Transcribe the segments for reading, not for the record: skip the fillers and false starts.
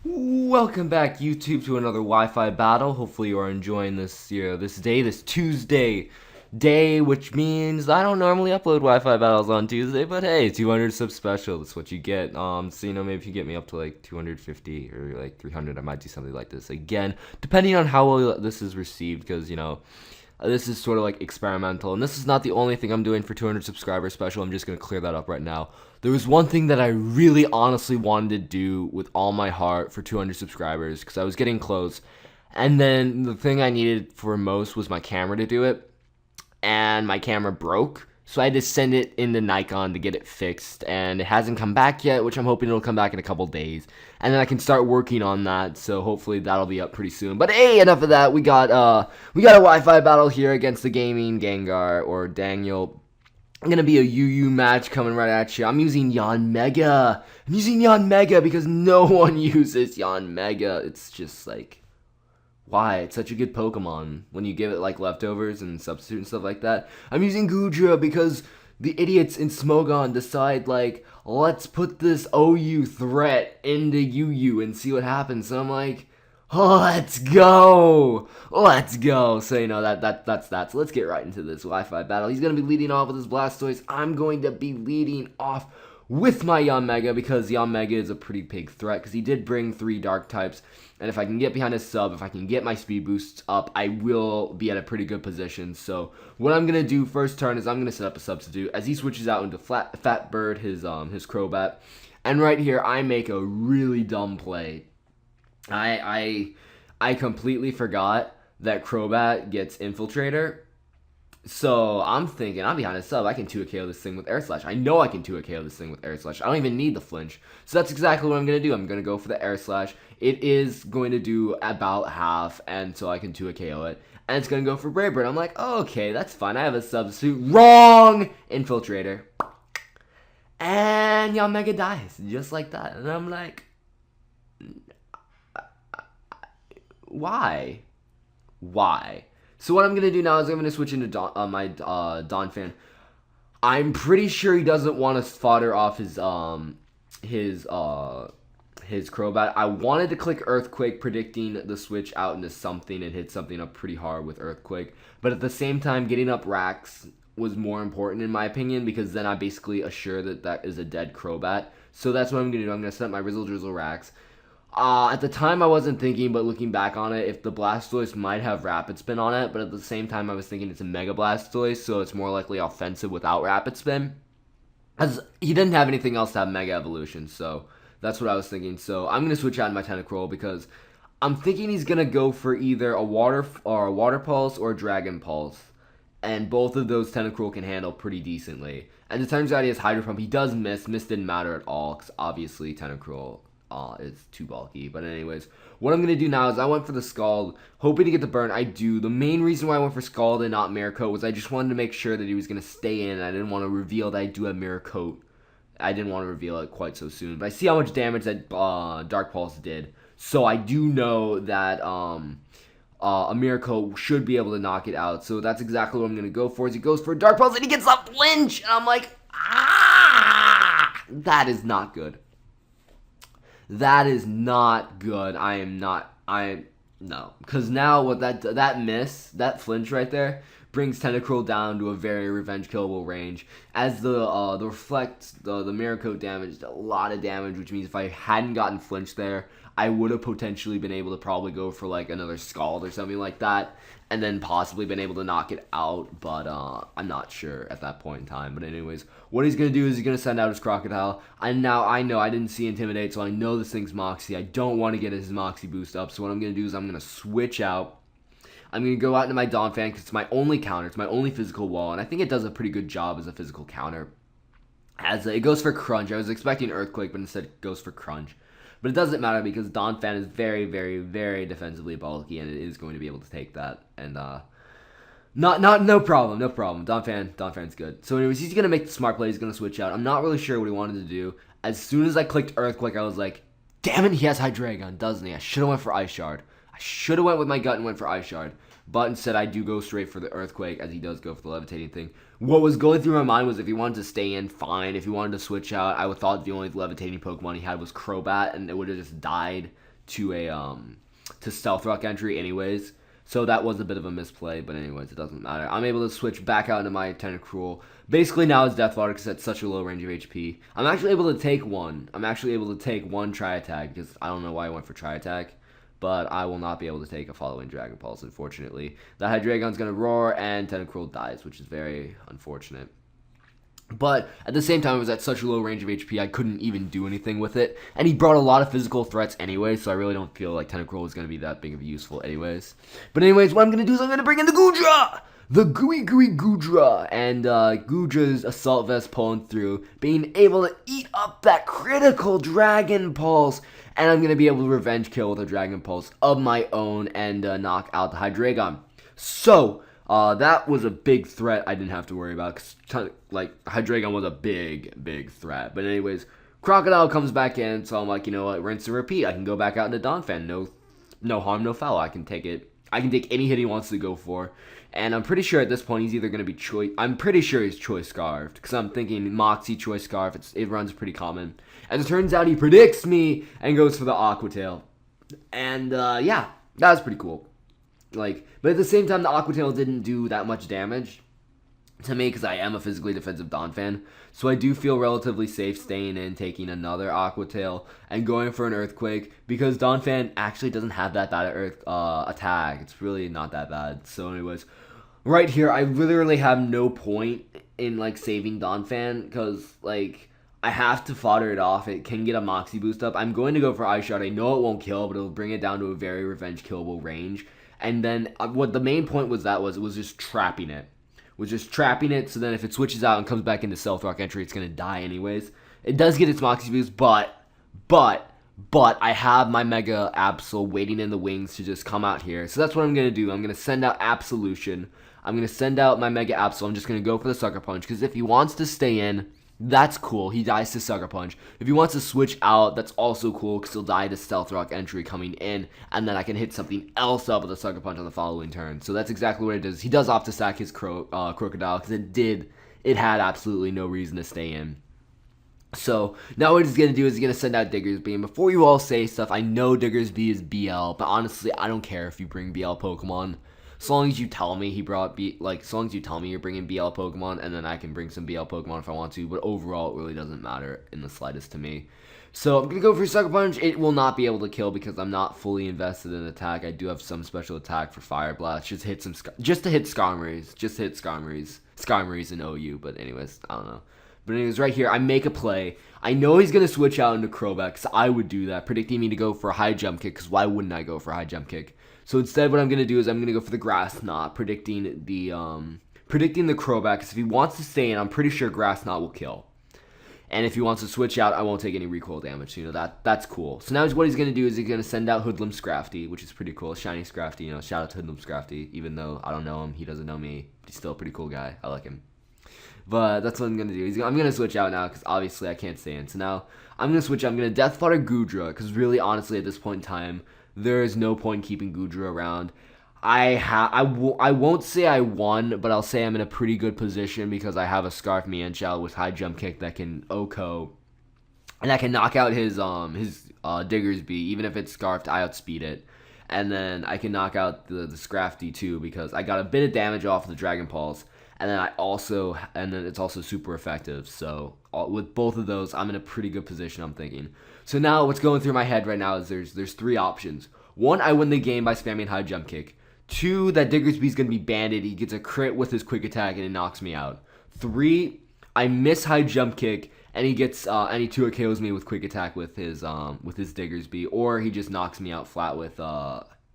Welcome back, YouTube, to another Wi-Fi battle. Hopefully, you are enjoying this Tuesday day, which means I don't normally upload Wi-Fi battles on Tuesday, but hey, 200 sub special. That's what you get. Maybe if you get me up to like 250 or like 300, I might do something like this again, depending on how well this is received, because this is sort of like experimental, and this is not the only thing I'm doing for 200 subscribers special. I'm just going to clear that up right now. There was one thing that I really honestly wanted to do with all my heart for 200 subscribers, because I was getting close, and then the thing I needed for most was my camera to do it, and my camera broke. So I had to send it into Nikon to get it fixed, and it hasn't come back yet, which I'm hoping it'll come back in a couple days. And then I can start working on that, so hopefully that'll be up pretty soon. But hey, enough of that. We got a Wi-Fi battle here against the gaming Gengar, or Daniel. Gonna be a UU match coming right at you. I'm using Yanmega. I'm using Yanmega because no one uses Yanmega. It's just like, why? It's such a good Pokemon when you give it like leftovers and substitute and stuff like that. I'm using Goodra because the idiots in Smogon decide like, let's put this OU threat into UU and see what happens. So I'm like, oh, let's go. Let's go. So that's that. So let's get right into this Wi-Fi battle. He's gonna be leading off with his Blastoise. I'm going to be leading off with my Yanmega because Yanmega is a pretty big threat because he did bring 3 dark types, and if I can get behind his sub, if I can get my speed boosts up, I will be at a pretty good position. So what I'm gonna do first turn is I'm gonna set up a substitute as he switches out into Fat Bird, his Crobat, and right here I make a really dumb play. I completely forgot that Crobat gets Infiltrator. So I'm thinking, I'm behind a sub. I can 2 KO this thing with Air Slash. I know I can 2 KO this thing with Air Slash. I don't even need the flinch. So that's exactly what I'm going to do. I'm going to go for the Air Slash. It is going to do about half, and so I can 2 KO it. And it's going to go for Brave Bird. I'm like, oh, okay, that's fine. I have a substitute. Wrong! Infiltrator. And Yanmega dies, just like that. And I'm like, why? Why? So what I'm going to do now is I'm going to switch into my Donphan. I'm pretty sure he doesn't want to fodder off his Crobat. I wanted to click Earthquake, predicting the switch out into something and hit something up pretty hard with Earthquake. But at the same time, getting up Rax was more important in my opinion, because then I basically assure that that is a dead Crobat. So that's what I'm going to do. I'm going to set up my Rizzle Drizzle Rax. At the time I wasn't thinking, but looking back on it, if the Blastoise might have Rapid Spin on it, but at the same time I was thinking it's a Mega Blastoise, so it's more likely offensive without Rapid Spin. As he didn't have anything else to have Mega Evolution, so that's what I was thinking. So I'm going to switch out my Tentacruel because I'm thinking he's going to go for either a Water Pulse or a Dragon Pulse. And both of those Tentacruel can handle pretty decently. And it turns out he has Hydro Pump. He does miss. Miss didn't matter at all, because obviously Tentacruel is too bulky. But anyways, what I'm going to do now is I went for the Scald, hoping to get the burn. I do. The main reason why I went for Scald and not Mirror Coat was I just wanted to make sure that he was going to stay in. I didn't want to reveal that I do have Mirror Coat. I didn't want to reveal it quite so soon. But I see how much damage that Dark Pulse did. So I do know that a Mirror Coat should be able to knock it out. So that's exactly what I'm going to go for. As he goes for a Dark Pulse and he gets a flinch. And I'm like, ah! That is not good. That is not good. No. Because now what that flinch right there, brings Tentacruel down to a very revenge killable range. As the Reflect, the Mirror Coat damaged a lot of damage, which means if I hadn't gotten flinched there, I would have potentially been able to probably go for like another Scald or something like that, and then possibly been able to knock it out, but I'm not sure at that point in time. But anyways, what he's going to do is he's going to send out his Crocodile. And now I know I didn't see Intimidate, so I know this thing's Moxie. I don't want to get his Moxie boost up, so what I'm going to do is I'm going to switch out. I'm going to go out into my Donphan because it's my only counter. It's my only physical wall, and I think it does a pretty good job as a physical counter. As it goes for Crunch. I was expecting Earthquake, but instead it goes for Crunch. But it doesn't matter because Donphan is very, very, very defensively bulky, and it is going to be able to take that. And no problem. Donphan's good. So anyways, he's gonna make the smart play. He's gonna switch out. I'm not really sure what he wanted to do. As soon as I clicked Earthquake, I was like, damn it, he has Hydreigon, doesn't he? I should have went for Ice Shard. I should have went with my gut and went for Ice Shard. But instead, I do go straight for the Earthquake, as he does go for the Levitating thing. What was going through my mind was if he wanted to stay in, fine. If he wanted to switch out, I would thought the only Levitating Pokemon he had was Crobat, and it would have just died. to stealth rock entry anyways. So that was a bit of a misplay, but anyways, it doesn't matter. I'm able to switch back out into my Tentacruel. Basically now it's Death Water because it's such a low range of HP. I'm actually able to take one. I'm actually able to take one Tri-Attack because I don't know why I went for Tri-Attack. But I will not be able to take a following Dragon Pulse, unfortunately. The Hydreigon's going to roar and Tentacruel dies, which is very unfortunate. But at the same time, it was at such a low range of HP, I couldn't even do anything with it. And he brought a lot of physical threats anyway, so I really don't feel like Tentacruel was going to be that big of a useful anyways. But anyways, what I'm going to do is I'm going to bring in the Goodra! The Gooey Goodra! And Goodra's Assault Vest pulling through, being able to eat up that critical Dragon Pulse. And I'm going to be able to revenge kill with a Dragon Pulse of my own and knock out the Hydreigon. So, that was a big threat I didn't have to worry about, because, like, Hydreigon was a big threat. But anyways, Crocodile comes back in, so I'm like, you know what, rinse and repeat. I can go back out into Donphan. No harm, no foul. I can take it. I can take any hit he wants to go for. And I'm pretty sure at this point he's either going to be I'm pretty sure he's Choice Scarfed, because I'm thinking Moxie, Choice Scarf, it runs pretty common. As it turns out, he predicts me and goes for the Aqua Tail. And, yeah, that was pretty cool. Like, but at the same time, the Aqua Tail didn't do that much damage to me because I am a physically defensive Donphan. So I do feel relatively safe staying in, taking another Aqua Tail, and going for an Earthquake because Donphan actually doesn't have that bad attack. It's really not that bad. So anyways, right here, I literally have no point in, like, saving Donphan because, like, I have to fodder it off. It can get a Moxie boost up. I'm going to go for Ice Shard. I know it won't kill, but it'll bring it down to a very revenge killable range. And then what the main point was it was just trapping it. So then if it switches out and comes back into Stealth Rock entry, it's going to die anyways. It does get its Moxie boost, but I have my Mega Absol waiting in the wings to just come out here. So that's what I'm going to do. I'm going to send out Absolution. I'm going to send out my Mega Absol. I'm just going to go for the Sucker Punch because if he wants to stay in, that's cool. He dies to Sucker Punch. If he wants to switch out, that's also cool because he'll die to Stealth Rock entry coming in, and then I can hit something else up with a Sucker Punch on the following turn. So that's exactly what it does. He does opt to sack his Crocodile because it had absolutely no reason to stay in. So now what he's going to do is he's going to send out Diggersby. And before you all say stuff, I know Diggersby is BL, but honestly, I don't care if you bring BL Pokemon. So long as you tell me so long as you tell me you're bringing BL Pokemon, and then I can bring some BL Pokemon if I want to, but overall, it really doesn't matter in the slightest to me. So I'm going to go for Sucker Punch. It will not be able to kill because I'm not fully invested in attack. I do have some special attack for Fire Blast, just to hit Skarmories. Just hit Skarmories and OU, but anyways, I don't know. But anyways, right here, I make a play. I know he's going to switch out into Crobat, because I would do that, predicting me to go for a high jump kick, because why wouldn't I go for a high jump kick? So instead, what I'm going to do is I'm going to go for the Grass Knot, predicting the Crobat, because if he wants to stay in, I'm pretty sure Grass Knot will kill. And if he wants to switch out, I won't take any recoil damage, so, that's cool. So now what he's going to do is he's going to send out Hoodlum Scrafty, which is pretty cool. Shiny Scrafty, shout out to Hoodlum Scrafty, even though I don't know him, he doesn't know me. He's still a pretty cool guy. I like him. But that's what I'm going to do. I'm going to switch out now because obviously I can't stay in. So now I'm going to switch out. I'm going to Death Fodder Goodra because really, honestly, at this point in time, there is no point keeping Goodra around. I won't say I won, but I'll say I'm in a pretty good position because I have a Scarf Mienshao with high jump kick that can OHKO. And I can knock out his Diggersby. Even if it's Scarfed, I outspeed it. And then I can knock out the Scrafty too because I got a bit of damage off of the Dragon Pulse. And then it's also super effective. So with both of those, I'm in a pretty good position, I'm thinking. So now what's going through my head right now is there's three options. One, I win the game by spamming high jump kick. Two, that Diggersby's going to be banded. He gets a crit with his quick attack and it knocks me out. Three, I miss high jump kick and he gets and he 2-KOs me with quick attack with his Diggersby, or he just knocks me out flat with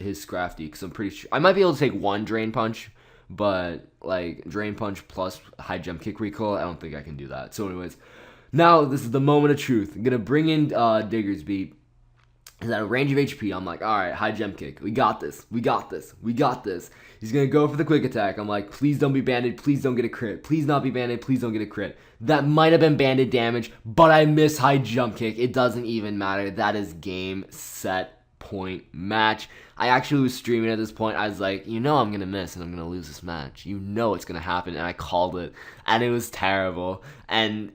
his Scrafty. Because I'm pretty sure I might be able to take one Drain Punch. But, like, Drain Punch plus high jump kick recoil, I don't think I can do that. So, anyways, now this is the moment of truth. I'm going to bring in Diggersby. He's at a range of HP. I'm like, all right, high jump kick. We got this. He's going to go for the quick attack. I'm like, please don't be banded. Please don't get a crit. Please not be banded. Please don't get a crit. That might have been banded damage, but I miss high jump kick. It doesn't even matter. That is game, set, point, match. I actually was streaming at this point. I was like, I'm going to miss and I'm going to lose this match. It's going to happen. And I called it. And it was terrible. And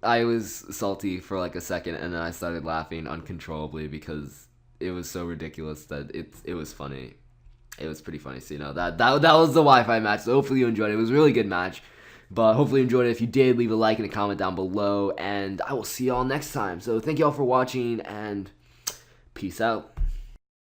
I was salty for like a second. And then I started laughing uncontrollably because it was so ridiculous that it was funny. It was pretty funny. So, that was the Wi-Fi match. So hopefully you enjoyed it. It was a really good match. But hopefully you enjoyed it. If you did, leave a like and a comment down below. And I will see y'all next time. So thank y'all for watching, and peace out.